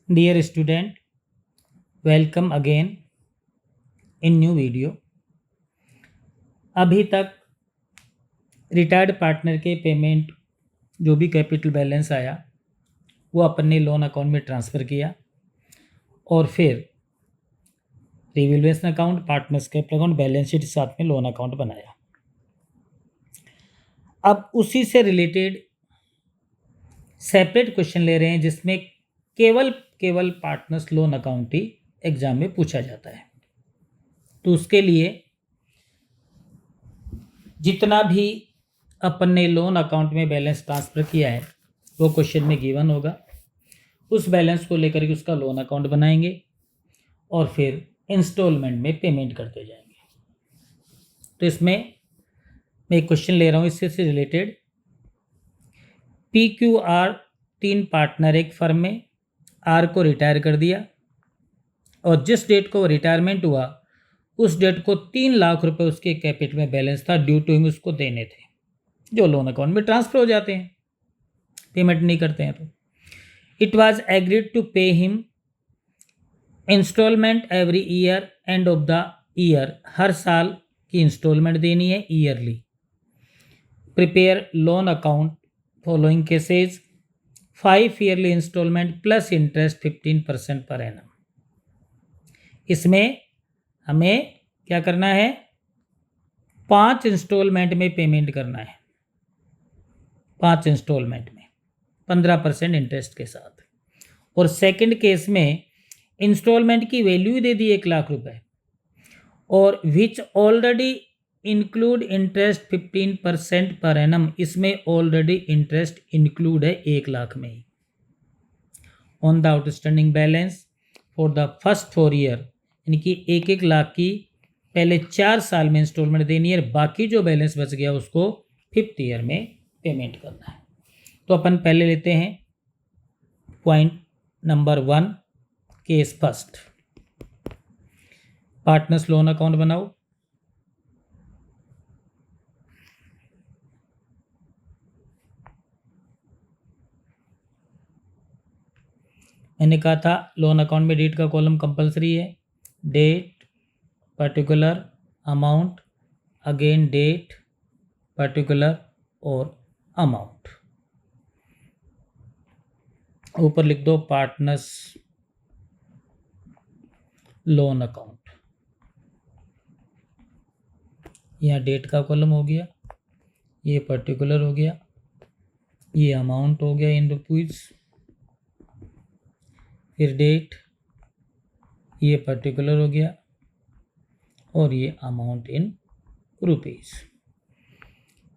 Dear student, welcome again in new video। अभी तक retired partner के पेमेंट जो भी कैपिटल बैलेंस आया वो अपन ने लोन अकाउंट में ट्रांसफ़र किया और फिर revaluation account, partners capital account, balance sheet साथ में लोन अकाउंट बनाया। अब उसी से रिलेटेड सेपरेट क्वेश्चन ले रहे हैं जिसमें केवल पार्टनर्स लोन अकाउंट ही एग्जाम में पूछा जाता है। तो उसके लिए जितना भी अपन ने लोन अकाउंट में बैलेंस ट्रांसफ़र किया है वो क्वेश्चन में गिवन होगा। उस बैलेंस को लेकर के उसका लोन अकाउंट बनाएंगे और फिर इंस्टॉलमेंट में पेमेंट करते जाएंगे। तो इसमें मैं एक क्वेश्चन ले रहा हूँ इससे रिलेटेड। PQR 3 पार्टनर एक फर्म में R को रिटायर कर दिया और जिस डेट को रिटायरमेंट हुआ उस डेट को 3 लाख रुपए उसके कैपिटल में बैलेंस था, ड्यू टू हिम उसको देने थे, जो लोन अकाउंट में ट्रांसफर हो जाते हैं, पेमेंट नहीं करते हैं। तो it was agreed to pay him instalment every year, end of the year, हर साल की इंस्टॉलमेंट देनी है yearly. Prepare loan account following cases, 5 yearly instalment plus interest 15% per annum. इसमें हमें क्या करना है, 5 इंस्टॉलमेंट में पेमेंट करना है, 5 इंस्टॉलमेंट में 15% इंटरेस्ट के साथ। और सेकंड केस में इंस्टॉलमेंट की वैल्यू दे दी 1 लाख रुपए और विच already include interest 15% per annum. इसमें ऑलरेडी इंटरेस्ट इंक्लूड है 1 लाख में ही। On the outstanding balance for the first 4 year, यानी कि 1-1 लाख की पहले 4 साल में इंस्टॉलमेंट देनी है, बाकी जो बैलेंस बच गया उसको 5th ईयर में पेमेंट करना है। तो अपन पहले लेते हैं point number 1, case first. Partners loan account बनाओ। मैंने कहा था लोन अकाउंट में डेट का कॉलम कंपलसरी है। Date, particular, amount, again date, particular और अमाउंट। ऊपर लिख दो पार्टनर्स लोन अकाउंट। यहाँ डेट का कॉलम हो गया, ये पर्टिकुलर हो गया, ये अमाउंट हो गया इन रुपीज, फिर डेट, ये पर्टिकुलर हो गया और ये अमाउंट इन रुपीज।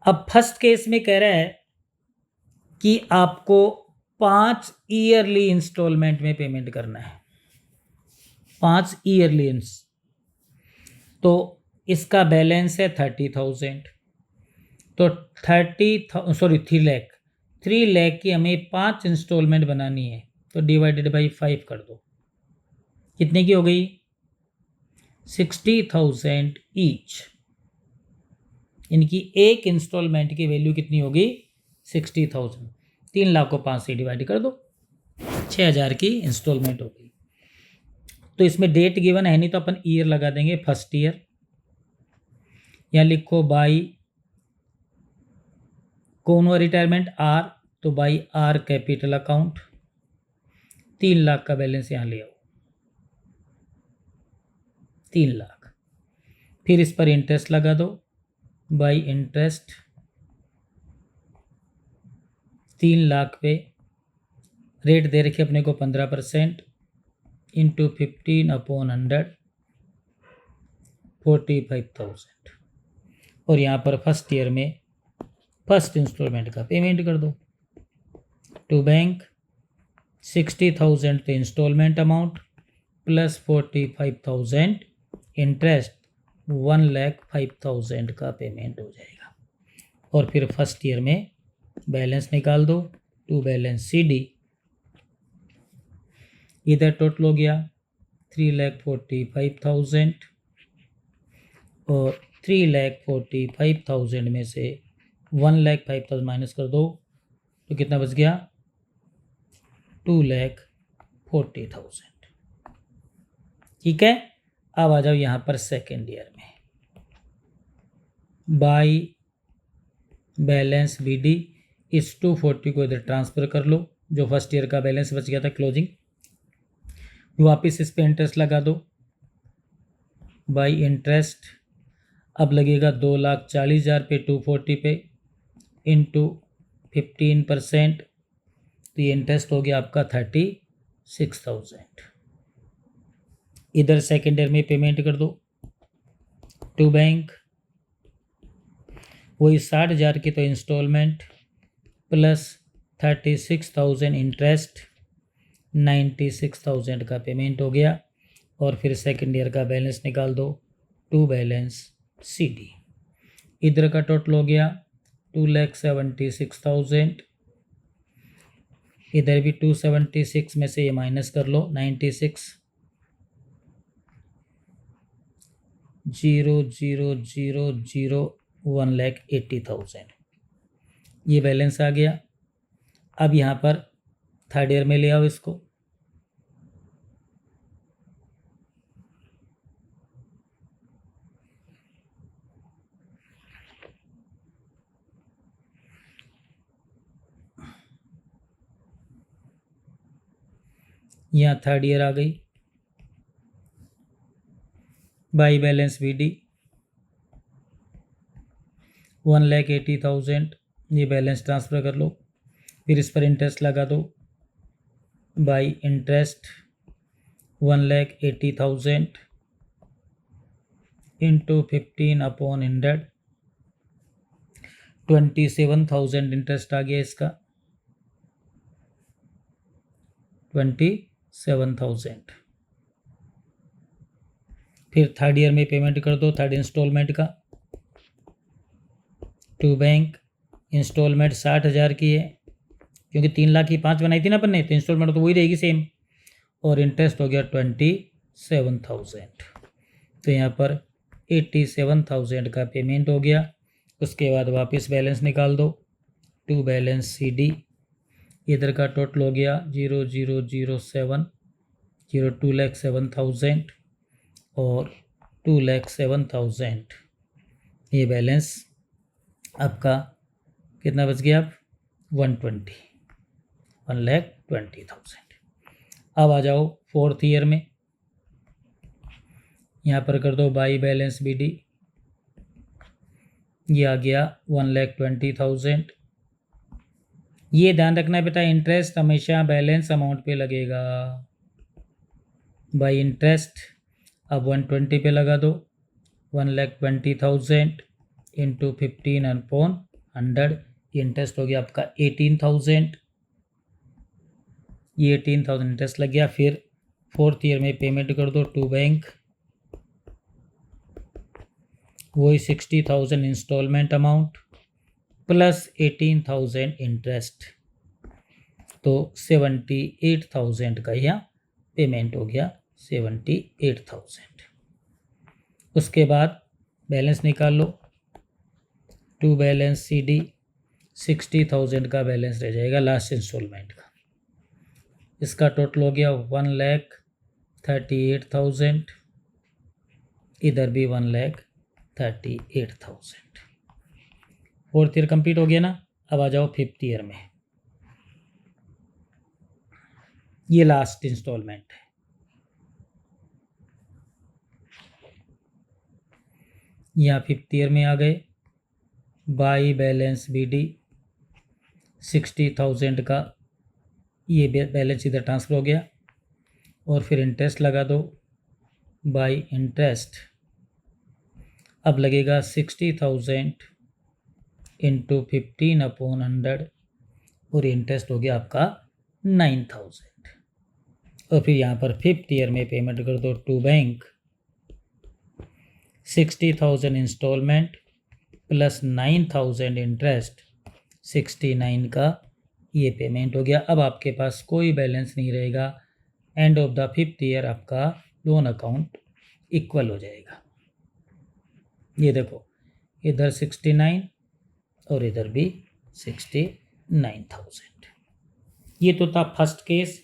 अब फर्स्ट केस में कह रहा है कि आपको 5 ईयरली इंस्टॉलमेंट में पेमेंट करना है, 5 ईयरली। तो इसका बैलेंस है 30,000, तो 3 लाख की हमें 5 इंस्टॉलमेंट बनानी है, तो डिवाइडेड बाई 5 कर दो। कितने की हो गई, 60,000 ईच। इनकी एक इंस्टॉलमेंट की वैल्यू कितनी होगी, 60,000। 3 लाख को 5 से डिवाइड कर दो, 6,000 की इंस्टॉलमेंट हो गई। तो इसमें डेट गिवन है नहीं तो अपन ईयर लगा देंगे, फर्स्ट ईयर। या लिखो बाई कौन हुआ रिटायरमेंट, आर, तो by are capital account. 3 lakh का बैलेंस यहाँ ले आओ, 3 लाख। फिर इस पर इंटरेस्ट लगा दो, बाई इंटरेस्ट 3 लाख पे रेट दे रखे अपने को 15% इंटू 15/100, 45,000। और यहाँ पर फर्स्ट ईयर में फर्स्ट इंस्टॉलमेंट का पेमेंट कर दो। टू बैंक 60,000 तो इंस्टॉलमेंट अमाउंट प्लस 45,000 इंटरेस्ट, 1,05,000 का पेमेंट हो जाएगा। और फिर फर्स्ट ईयर में बैलेंस निकाल दो, टू बैलेंस CD। इधर टोटल हो गया 3,45,000 और 3,45,000 में से 1,05,000 माइनस कर दो तो कितना बच गया, 2,00,000 40,000। ठीक है, अब आ जाओ यहाँ पर सेकेंड ईयर में। बाई बैलेंस BD इस 240 को इधर ट्रांसफ़र कर लो, जो फर्स्ट ईयर का बैलेंस बच गया था क्लोजिंग, वापस इस पे इंटरेस्ट लगा दो। बाई इंटरेस्ट अब लगेगा 2,40,000 पे 240 पे इंटू 15%, तो ये इंटरेस्ट हो गया आपका 36,000। इधर सेकेंड ईयर में पेमेंट कर दो टू बैंक, वही 60,000 की तो इंस्टॉलमेंट प्लस 36,000 इंटरेस्ट, 96,000 का पेमेंट हो गया। और फिर सेकेंड ईयर का बैलेंस निकाल दो, टू बैलेंस CD। इधर का टोटल हो गया 2,76,000, इधर भी 276 में से ये माइनस कर लो, 96 0,000 1,80,000 ये बैलेंस आ गया। अब यहाँ पर थर्ड ईयर में ले आओ इसको, यहाँ थर्ड ईयर आ गई। बाई बैलेंस BD 1,80,000 ये बैलेंस ट्रांसफ़र कर लो, फिर इस पर इंटरेस्ट लगा दो। बाई इंटरेस्ट 1,80,000 इंटू 15/100, 27,000 इंटरेस्ट आ गया इसका, 27,000। फिर थर्ड ईयर में पेमेंट कर दो थर्ड इंस्टॉलमेंट का टू बैंक। इंस्टॉलमेंट 60,000 की है, क्योंकि 3 लाख की 5 बनाई थी ना अपन ने, तो इंस्टॉलमेंट तो वही रहेगी सेम। और इंटरेस्ट हो गया 27,000, तो यहाँ पर 87,000 का पेमेंट हो गया। उसके बाद वापस बैलेंस निकाल दो, टू बैलेंस CD। इधर का टोटल हो गया 0,007 2,07,000 और 2,07,000 ये बैलेंस आपका कितना बच गया? अब 1,20,000। अब आ जाओ फोर्थ ईयर में, यहाँ पर कर दो बाई बैलेंस BD, ये आ गया 1,20,000। ये ध्यान रखना बेटा, इंटरेस्ट हमेशा बैलेंस अमाउंट पे लगेगा। बाई इंटरेस्ट अब 120 पे लगा दो, 1,20,000 इंटू 15/100, इंटरेस्ट हो गया आपका 18,000। ये 18,000 इंटरेस्ट लग गया। फिर फोर्थ ईयर में पेमेंट कर दो टू बैंक, वही 60,000 इंस्टॉलमेंट अमाउंट प्लस 18,000 इंटरेस्ट, तो 78,000 का यहाँ पेमेंट हो गया, 78,000। उसके बाद बैलेंस निकाल लो, टू बैलेंस CD 60,000 का बैलेंस रह जाएगा लास्ट इंस्टॉलमेंट का। इसका टोटल हो गया 1,38,000, इधर भी 1,38,000। फोर्थ ईयर कंप्लीट हो गया ना। अब आ जाओ फिफ्थ ईयर में, ये लास्ट इंस्टॉलमेंट है। यहाँ फिफ्थ ईयर में आ गए, बाई बैलेंस BD 60,000 का ये बैलेंस इधर ट्रांसफ़र हो गया। और फिर इंटरेस्ट लगा दो, बाई इंटरेस्ट अब लगेगा 60,000 इंटू 15/100, और इंटरेस्ट हो गया आपका 9,000। और फिर यहाँ पर फिफ्थ ईयर में पेमेंट कर दो to bank, 60,000 instalment plus 9,000 interest, 69 का ये पेमेंट हो गया। अब आपके पास कोई बैलेंस नहीं रहेगा। And of the fifth year आपका लोन अकाउंट इक्वल हो जाएगा। ये देखो, इधर 69 और इधर भी 69,000। ये तो था फर्स्ट केस।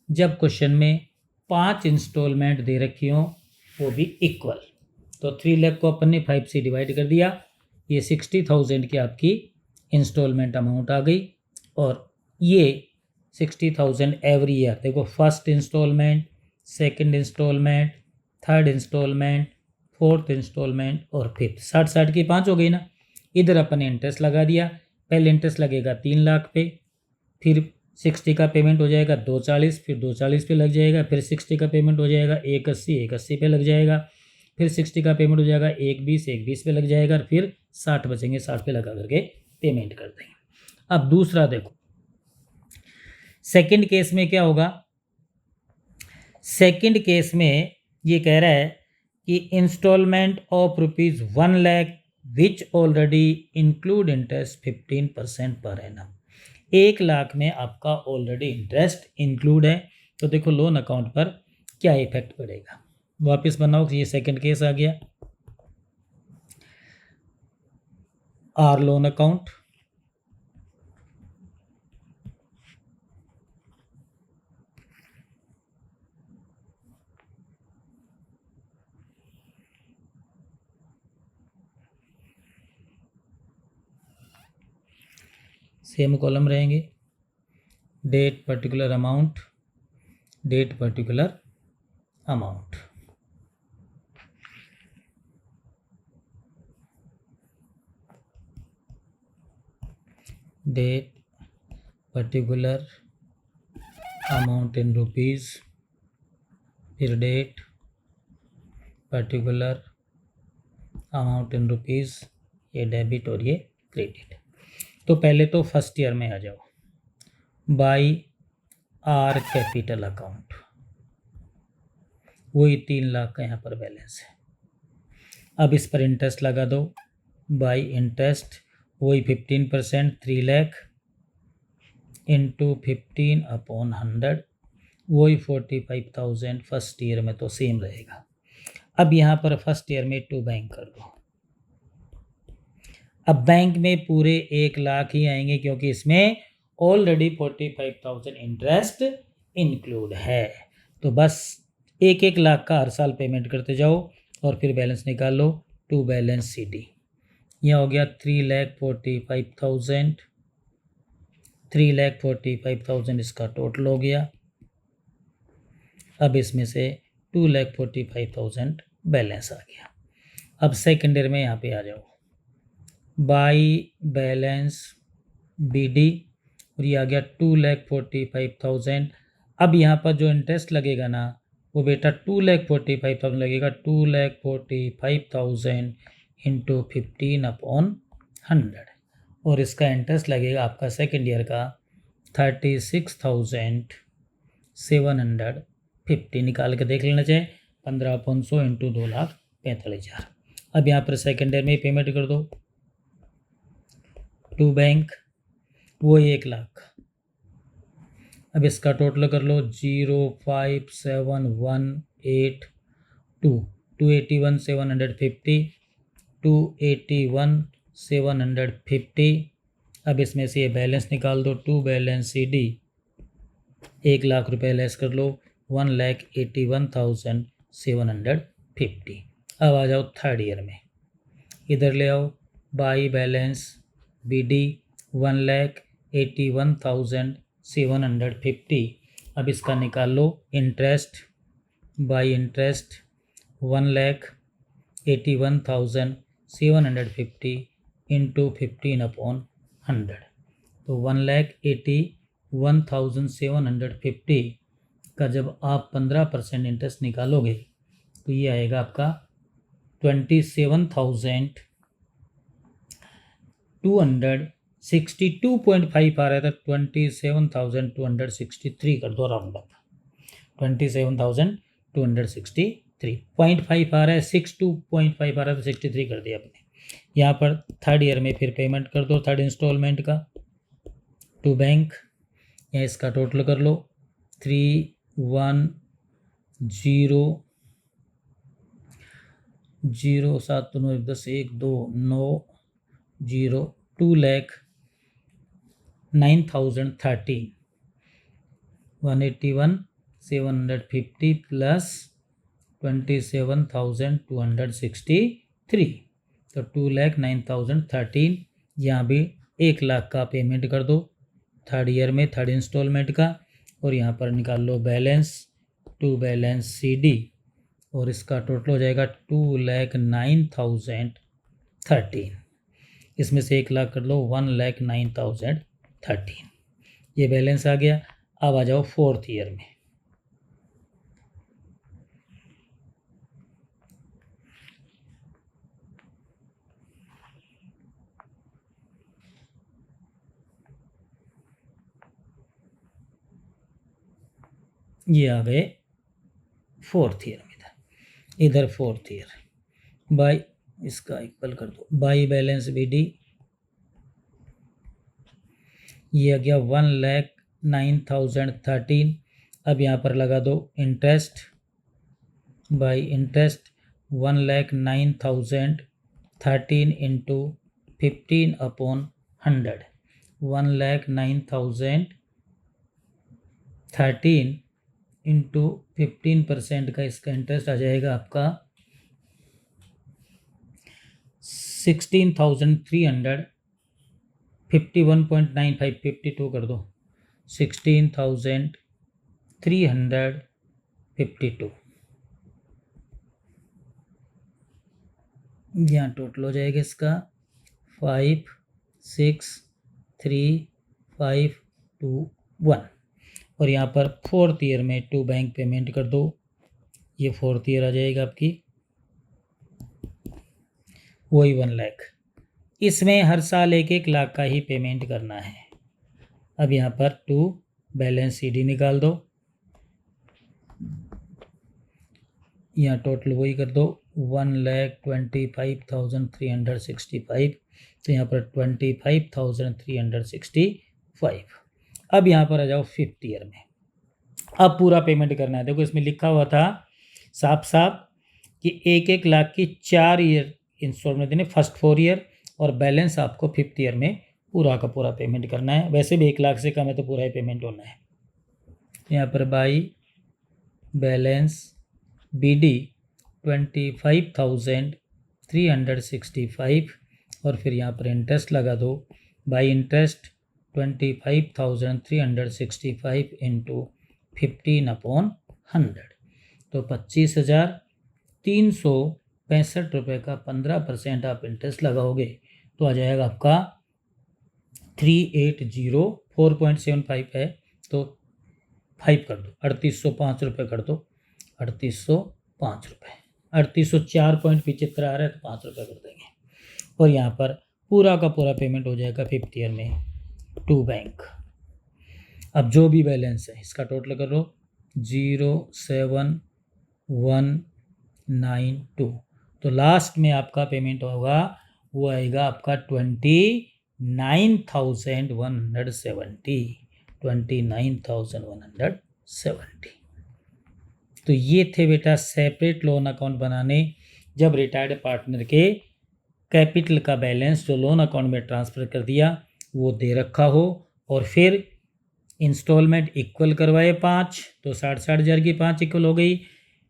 जब क्वेश्चन में 5 इंस्टॉलमेंट दे रखी हो वो भी इक्वल। तो 3 लाख को अपन ने 5 से डिवाइड कर दिया, ये 60,000 की आपकी इंस्टॉलमेंट अमाउंट आ गई। और ये 60,000 एवरी ईयर, देखो first instalment, second instalment, third instalment, fourth instalment और फिफ्थ, 60 की 5 हो गई ना। इधर अपन ने इंटरेस्ट लगा दिया, पहले इंटरेस्ट लगेगा 3 लाख पे, फिर 60 का पेमेंट हो जाएगा 240, फिर 240 पे लग जाएगा, फिर 60 का पेमेंट हो जाएगा 180 पे लग जाएगा, फिर 60 का पेमेंट हो जाएगा 120 पे लग जाएगा, और फिर 60 बचेंगे, 60 पे लगा करके पेमेंट कर देंगे। अब दूसरा देखो, सेकंड केस में क्या होगा। सेकंड केस में ये कह रहा है कि instalment of ₹1 lakh which already include interest 15% per annum. 1 lakh में आपका ऑलरेडी इंटरेस्ट इंक्लूड है। तो देखो लोन अकाउंट पर क्या इफेक्ट पड़ेगा। वापस बनाओ, ये सेकंड केस आ गया। Our loan account, same column रहेंगे, date particular amount, date particular amount. Date particular amount in rupees, फिर date particular amount in rupees, ये डेबिट और ये क्रेडिट। तो पहले तो फर्स्ट ईयर में आ जाओ, बाई आर कैपिटल अकाउंट, वही 3 लाख का यहाँ पर बैलेंस है। अब इस पर इंटरेस्ट लगा दो, बाई इंटरेस्ट वही 15%, 3 लाख इंटू 15/100, वही 45,000 फर्स्ट ईयर में तो सेम रहेगा। अब यहाँ पर फर्स्ट ईयर में 2 बैंक कर दो। अब बैंक में पूरे 1 लाख ही आएंगे क्योंकि इसमें ऑलरेडी 45,000 इंटरेस्ट इंक्लूड है। तो बस 1-1 लाख का हर साल पेमेंट करते जाओ और फिर बैलेंस निकाल लो, टू बैलेंस CD। यह हो गया 3,45,000, 3,45,000 इसका टोटल हो गया। अब इसमें से 2,45,000 बैलेंस आ गया। अब सेकेंड ईयर में यहाँ पे आ जाओ, बाई बैलेंस BD, और ये आ गया 2,45,000। अब यहाँ पर जो इंटरेस्ट लगेगा ना वो बेटा 2,45,000 लगेगा, 2,45,000 इंटू 15/100, और इसका इंटरेस्ट लगेगा आपका सेकेंड ईयर का 36,750। निकाल के देख लेना चाहिए, 15/100 इंटू 2,45,000। अब यहाँ पर सेकेंड ईयर में पेमेंट कर दो, 2 बैंक वो 1 लाख। अब इसका टोटल कर लो, 057,182, 281,750, 281,750। अब इसमें से ये बैलेंस निकाल दो, 2 बैलेंस CD, 1 लाख रुपए लेस कर लो, 1,81,750। अब आ जाओ थर्ड ईयर में, इधर ले आओ, बाई बैलेंस BD 1,81,750। अब इसका निकाल लो इंटरेस्ट, बाई इंटरेस्ट 1,81,750 इंटू 15/100। तो 1,81,750 का जब आप 15% इंटरेस्ट निकालोगे तो ये आएगा आपका 27,262.5 आ रहा था, 27,263 कर दो राउंड अप, 27,263.5 आ रहा है, 62.5 आ रहा है तो 63 कर दिया आपने। यहाँ पर थर्ड ईयर में फिर पेमेंट कर दो थर्ड इंस्टॉलमेंट का, 2 बैंक, यहाँ इसका टोटल कर लो, 3,1,0,7,9,10,1,2,9,0, 2,09,013, 181 750 प्लस 27,263, तो 2,09,013। यहाँ भी 1 लाख का पेमेंट कर दो थर्ड ईयर में, थर्ड इंस्टॉलमेंट का, और यहाँ पर निकाल लो बैलेंस टू बैलेंस CD, और इसका टोटल हो जाएगा 2,09,013। इसमें से 1 लाख कर लो 1,09,013। ये बैलेंस आ गया। अब आ जाओ फोर्थ ईयर में। ये आ गए फोर्थ ईयर में, इधर फोर्थ ईयर बाई, इसका इक्वल कर दो बाई बैलेंस BD, ये आ गया 1,09,013। अब यहाँ पर लगा दो interest by interest 1,09,013 into 15/100, 1,09,013 into 15% का इसका इंटरेस्ट आ जाएगा आपका 16,300, 51.95, 52 कर दो, 16,352। यहाँ टोटल हो जाएगा इसका 5,6,3,5,2,1, और यहाँ पर फोर्थ ईयर में टू बैंक पेमेंट कर दो। ये फोर्थ ईयर आ जाएगा आपकी वही 1 लाख। इसमें हर साल 1-1 लाख का ही पेमेंट करना है। अब यहाँ पर टू बैलेंस CD निकाल दो, यहाँ टोटल वही कर दो 1,25,365, तो यहाँ पर 25,365। अब यहाँ पर आ जाओ फिफ्थ ईयर में। अब पूरा पेमेंट करना है। देखो इसमें लिखा हुआ था साफ साफ कि 1-1 लाख की 4 ईयर इंस्टॉलमेंट देने, फर्स्ट 4 ईयर, और बैलेंस आपको फिफ्थ ईयर में पूरा का पूरा पेमेंट करना है। वैसे भी 1 लाख से कम है तो पूरा ही पेमेंट होना है। यहाँ पर बाई बैलेंस BD 25,365, और फिर यहाँ पर इंटरेस्ट लगा दो बाई इंटरेस्ट 25,365 इंटू 15/100, तो 25,365 रुपये का 15% आप इंटरेस्ट लगाओगे तो आ जाएगा आपका 3,804 4.75 है, तो 5 कर दो, 3,805 रुपये कर दो, 3,805 रुपये, 3,804.75 आ रहा है तो 5 रुपये कर देंगे, और यहाँ पर पूरा का पूरा पेमेंट हो जाएगा फिफ्थ ईयर में टू बैंक। अब जो भी बैलेंस है इसका टोटल करो 0,7,192, तो लास्ट में आपका पेमेंट होगा वो आएगा आपका 29,170, 29,170। तो ये थे बेटा सेपरेट लोन अकाउंट बनाने, जब रिटायर्ड पार्टनर के कैपिटल का बैलेंस जो लोन अकाउंट में ट्रांसफ़र कर दिया वो दे रखा हो, और फिर इंस्टॉलमेंट इक्वल करवाए 5, तो 60,60 हज़ार की 5 इक्वल हो गई,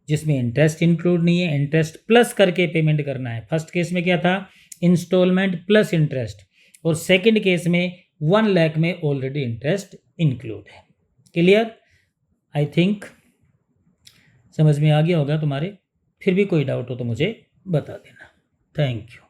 जिसमें इंटरेस्ट इंक्लूड नहीं है, इंटरेस्ट प्लस करके पेमेंट करना है। फर्स्ट केस में क्या था, इंस्टॉलमेंट प्लस इंटरेस्ट, और सेकंड केस में 1 लाख में ऑलरेडी इंटरेस्ट इंक्लूड है। क्लियर? आई थिंक समझ में आ गया होगा तुम्हारे। फिर भी कोई डाउट हो तो मुझे बता देना। Thank you.